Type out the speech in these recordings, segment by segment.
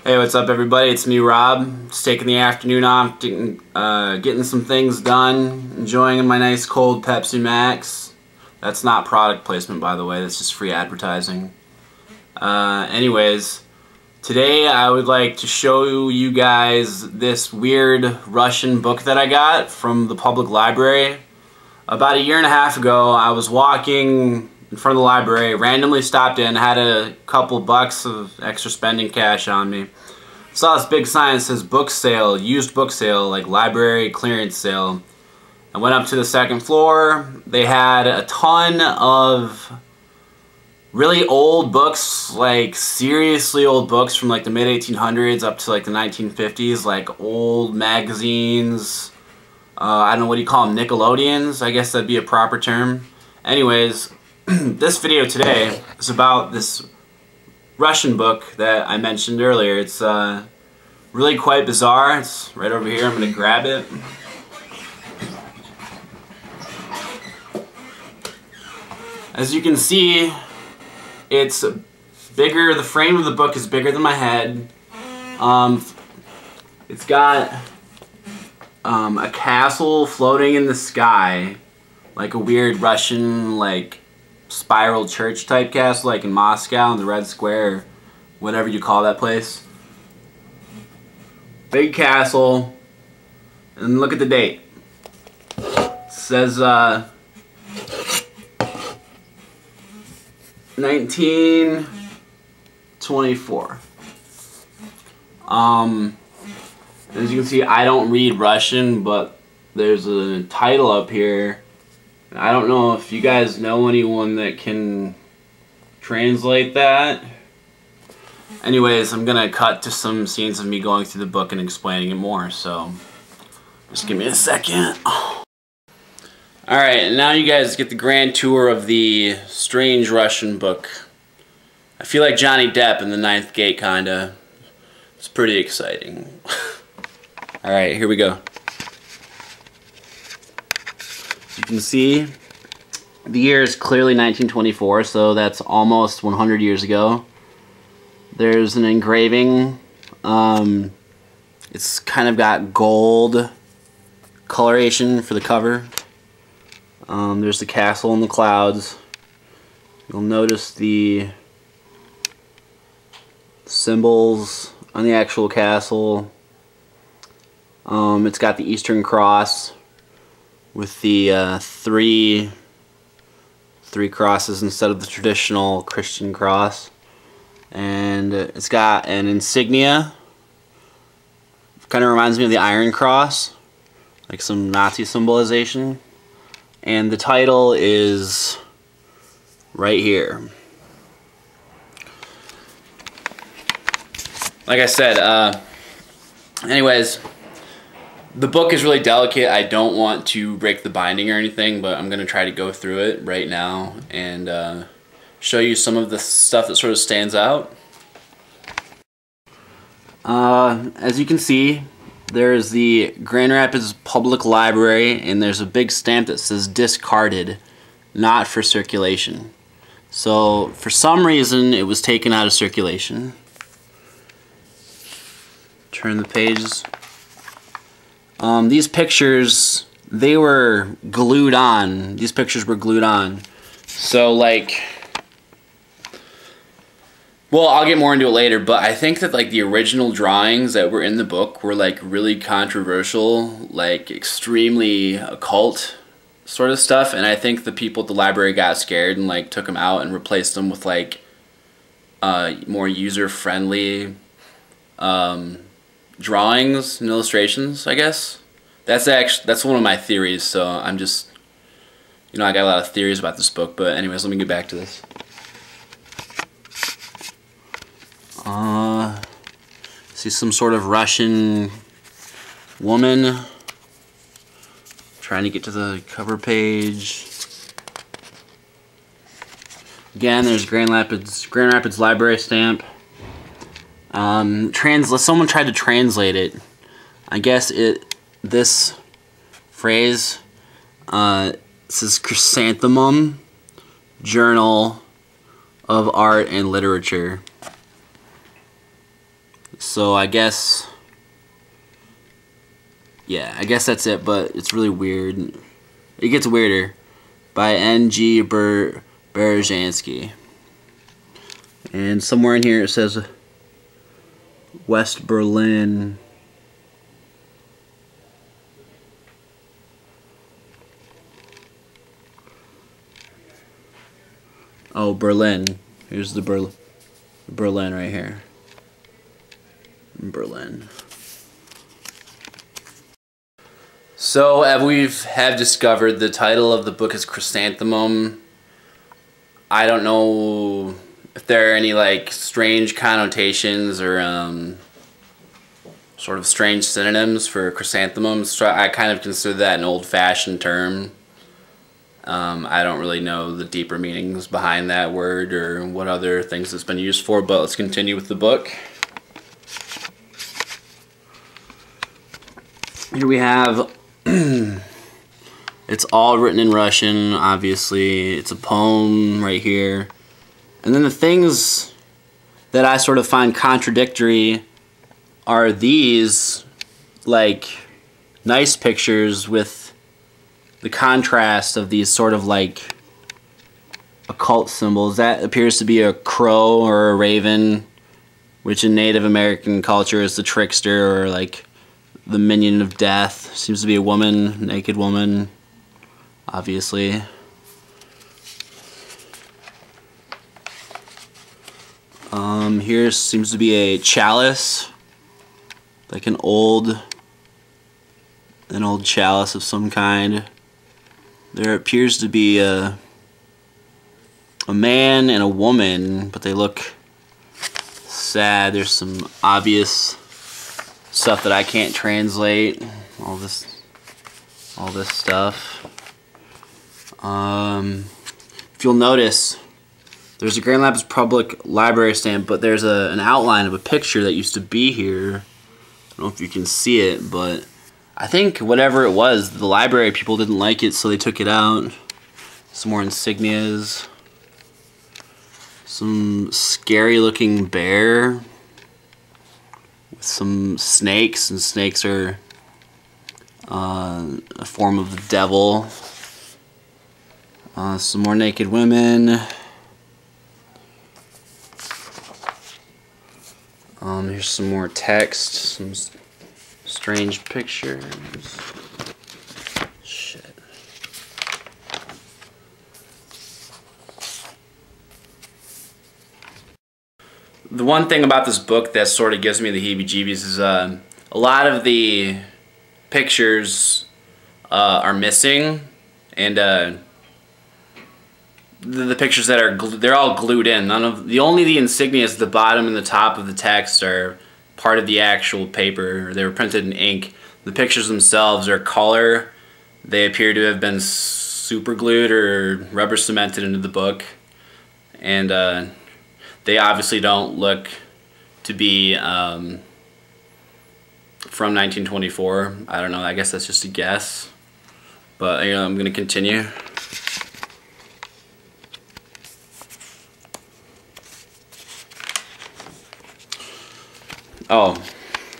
Hey, what's up everybody? It's me, Rob. Just taking the afternoon off, getting some things done, enjoying my nice cold Pepsi Max. That's not product placement, by the way, that's just free advertising. Anyways, today I would like to show you guys this weird Russian book that I got from the public library. About a year and a half ago, I was walking in front of the library, randomly stopped in, had a couple bucks of extra spending cash on me. Saw this big sign that says book sale, used book sale, like library clearance sale. I went up to the second floor. They had a ton of really old books, like seriously old books from like the mid-1800s up to like the 1950s, like old magazines. I don't know, what do you call them, Nickelodeons? I guess that'd be a proper term. Anyways, this video today is about this Russian book that I mentioned earlier. It's really quite bizarre. It's right over here. I'm going to grab it. As you can see, it's bigger. The frame of the book is bigger than my head. It's got a castle floating in the sky, like a weird Russian, like spiral church type castle, like in Moscow in the Red Square, whatever you call that place. Big castle, and look at the date. It says 1924. As you can see, I don't read Russian, but there's a title up here. I don't know if you guys know anyone that can translate that. Anyways, I'm gonna cut to some scenes of me going through the book and explaining it more, so just give me a second. Alright, and now you guys get the grand tour of the strange Russian book. I feel like Johnny Depp in The Ninth Gate, kinda. It's pretty exciting. Alright, here we go. You can see the year is clearly 1924, so that's almost 100 years ago. There's an engraving. It's kind of got gold coloration for the cover. There's the castle in the clouds. You'll notice the symbols on the actual castle. It's got the Eastern Cross with the three crosses instead of the traditional Christian cross, and it's got an insignia. Kind of reminds me of the Iron Cross, like some Nazi symbolization, and the title is right here. Like I said, anyways, the book is really delicate. I don't want to break the binding or anything, but I'm going to try to go through it right now and show you some of the stuff that sort of stands out. As you can see, there's the Grand Rapids Public Library, and there's a big stamp that says discarded, not for circulation. So for some reason it was taken out of circulation. Turn the pages. These pictures, they were glued on. These pictures were glued on. So, like, well, I'll get more into it later, but I think that, like, the original drawings that were in the book were, like, really controversial, like, extremely occult sort of stuff, and I think the people at the library got scared and, like, took them out and replaced them with, like, more user-friendly, drawings and illustrations, I guess. That's one of my theories, so I'm just, you know, I got a lot of theories about this book, but anyways, let me get back to this. See some sort of Russian woman trying to get to the cover page. Again, there's Grand Rapids Library stamp. Someone tried to translate it. I guess this phrase says Chrysanthemum Journal of Art and Literature. So I guess, yeah, I guess that's it, but it's really weird. It gets weirder. By N.G. Berezhansky. And somewhere in here it says West Berlin. Oh, Berlin. Here's the Berlin right here. Berlin. So, as we have discovered, the title of the book is Chrysanthemum. I don't know if there are any like strange connotations or sort of strange synonyms for chrysanthemums. So I kind of consider that an old-fashioned term. I don't really know the deeper meanings behind that word or what other things it's been used for, but let's continue with the book. Here we have, it's all written in Russian, obviously. It's a poem right here. And then the things that I sort of find contradictory are these, like, nice pictures with the contrast of these sort of like occult symbols. That appears to be a crow or a raven, which in Native American culture is the trickster or like the minion of death. Seems to be a woman, naked woman, obviously. Here seems to be a chalice, like an old chalice of some kind. There appears to be a man and a woman, but they look sad. There's some obvious stuff that I can't translate. All this stuff. If you'll notice, there's a Grand Rapids Public Library stamp, but there's an outline of a picture that used to be here. I don't know if you can see it, but I think whatever it was, the library people didn't like it, so they took it out. Some more insignias. Some scary looking bear with some snakes, and snakes are a form of the devil. Some more naked women. Here's some more text, some strange pictures. Shit. The one thing about this book that sort of gives me the heebie-jeebies is a lot of the pictures are missing, and the pictures that are they're all glued in. Only the insignias at the bottom and the top of the text are part of the actual paper. They were printed in ink. The pictures themselves are color. They appear to have been super glued or rubber cemented into the book, and they obviously don't look to be from 1924. I don't know. I guess that's just a guess, but I'm gonna continue. Oh,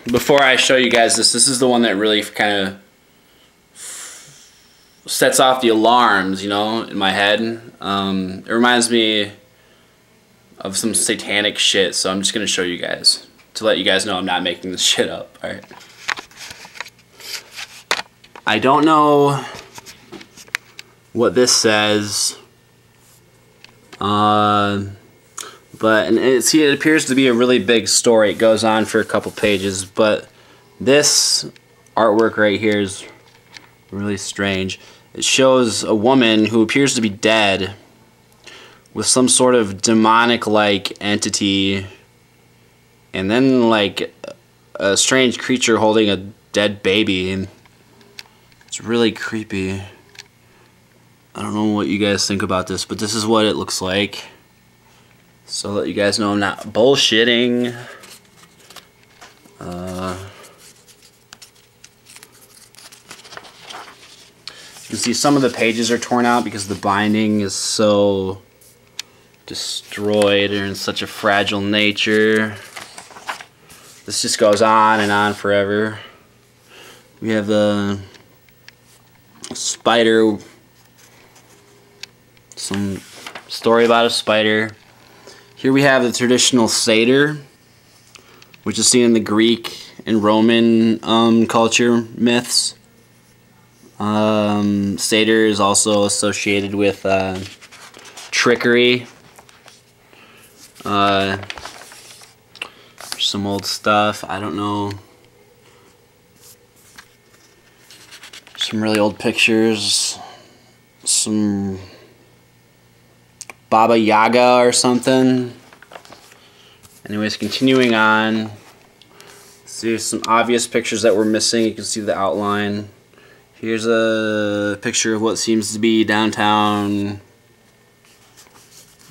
before I show you guys this is the one that really kind of sets off the alarms, in my head. It reminds me of some satanic shit, so I'm just going to show you guys to let you guys know I'm not making this shit up. Alright. I don't know what this says. But it appears to be a really big story. It goes on for a couple pages, but this artwork right here is really strange. It shows a woman who appears to be dead with some sort of demonic-like entity, and then like a strange creature holding a dead baby, and it's really creepy. I don't know what you guys think about this, but this is what it looks like. So let you guys know I'm not bullshitting. You can see some of the pages are torn out because the binding is so destroyed or in such a fragile nature. This just goes on and on forever. We have the spider, some story about a spider. Here we have the traditional satyr, which is seen in the Greek and Roman culture myths. Satyr is also associated with trickery. Some old stuff, I don't know. Some really old pictures. Some Baba Yaga or something. Anyways, continuing on. See some obvious pictures that we're missing. You can see the outline. Here's a picture of what seems to be downtown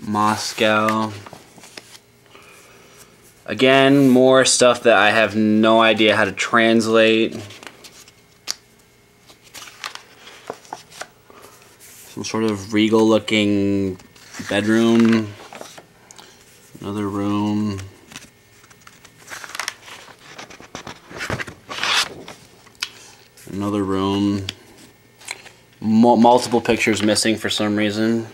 Moscow. Again, more stuff that I have no idea how to translate. Some sort of regal looking bedroom. Another room. Another room. Multiple pictures missing for some reason.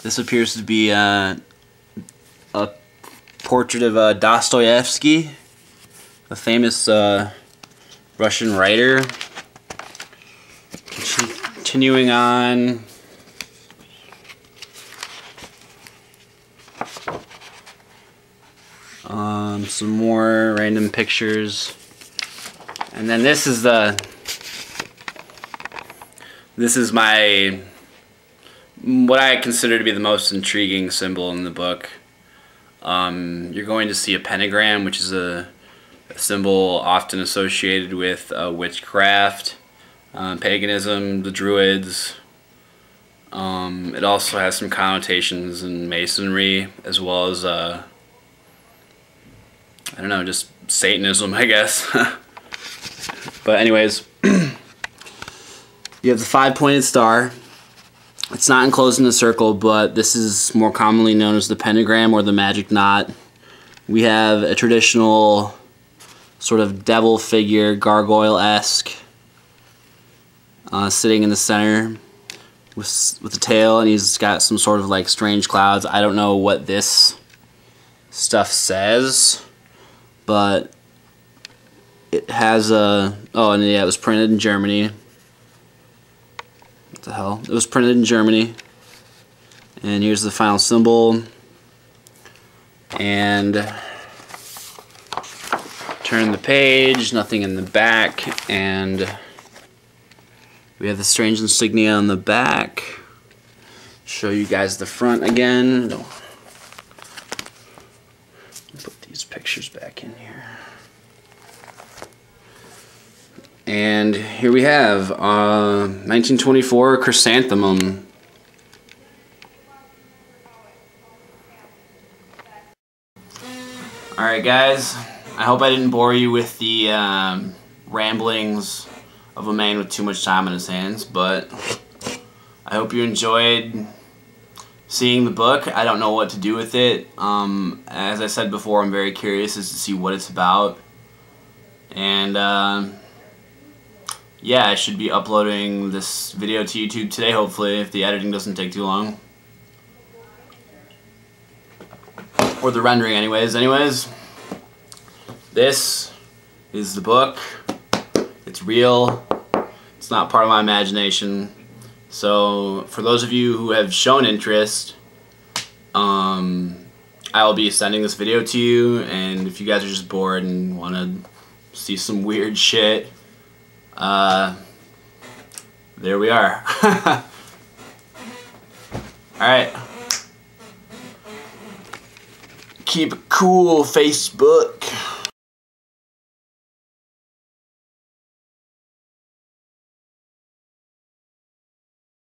This appears to be a portrait of Dostoevsky, a famous Russian writer. Continuing on. Some more random pictures. And then this is my, what I consider to be the most intriguing symbol in the book. You're going to see a pentagram, which is a symbol often associated with witchcraft, paganism, the Druids. It also has some connotations in Masonry, as well as, I don't know, just Satanism, I guess. But anyways, you have the 5-pointed star. It's not enclosed in a circle, but this is more commonly known as the pentagram or the magic knot. We have a traditional sort of devil figure, gargoyle-esque, sitting in the center with a tail, and he's got some sort of like strange clouds. I don't know what this stuff says, but it has a, oh, and yeah, it was printed in Germany. What the hell? It was printed in Germany. And here's the final symbol. And turn the page, nothing in the back, and we have the strange insignia on the back. Show you guys the front again. Put these pictures back in here. And here we have 1924 chrysanthemum. Alright guys, I hope I didn't bore you with the ramblings of a man with too much time on his hands, but I hope you enjoyed seeing the book. I don't know what to do with it. As I said before, I'm very curious as to see what it's about. And yeah, I should be uploading this video to YouTube today, hopefully, if the editing doesn't take too long. Or the rendering, anyways. This is the book. It's real. It's not part of my imagination. So, for those of you who have shown interest, I will be sending this video to you, and if you guys are just bored and want to see some weird shit, there we are. Alright. Keep it cool, Facebook.